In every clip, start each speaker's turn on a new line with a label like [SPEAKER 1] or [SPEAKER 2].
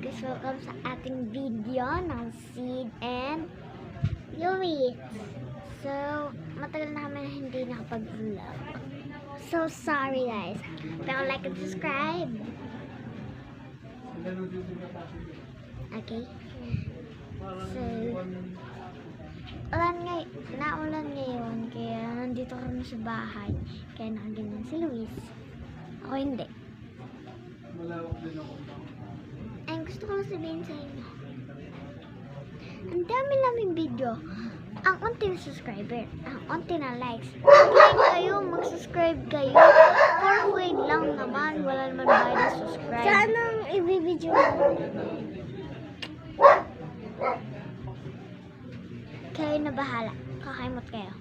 [SPEAKER 1] Please welcome sa ating video ng Sid and Louie. So, matagal na kami hindi nakapag-vlog. So, sorry guys. Pero like and subscribe. Okay? So, naulan ngayon, kaya nandito kami sa bahay. Kaya nakaganyan si Luis. Ako hindi. Ay, gusto ko lang sabihin sa inyo. Ang dami naming video. Ang unti na subscriber. Ang unti na likes. Mag-like kayo, mag-subscribe kayo. For free lang naman. Wala naman bayad na subscribe. Saan ang i-video mo? Kayo na bahala. Kakaimot kayo.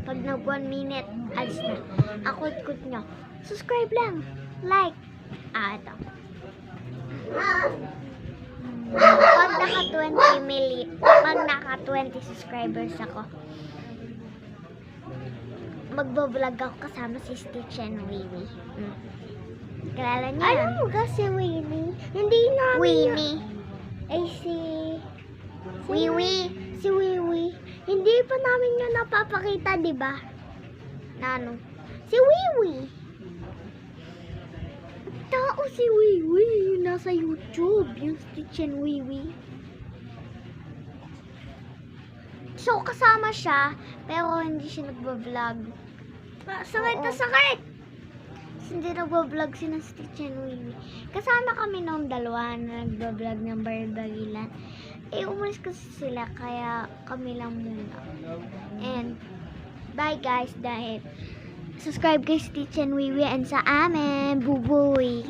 [SPEAKER 1] Pag nag 1 minute, alis na. Akot-kot nyo. Subscribe lang. Like. Ito. Pag naka 20 subscribers ako, magbo-vlog ako kasama si Stitch and Winnie. Kilala niyo yan? Alam mo ka si Winnie? Hindi namin Winnie. Ay si Wiwi. Si Wiwi. Hindi pa namin yun napapakita, di ba? Na ano? Si Wiwi. Tao si Wiwi. Nasa YouTube. Yung Stitch and Wiwi. So, kasama siya. Pero hindi siya nagbablog. Sakit na sakit! Hindi nagbablog si na Stitch and Wiwi. Kasama kami noong dalawa na nagbablog ng Barbarilan. Umalis kasi sila. Kaya kami lang muna. And, bye guys. Dahil subscribe kay Stitch and Wiwi and sa amin. Buboy!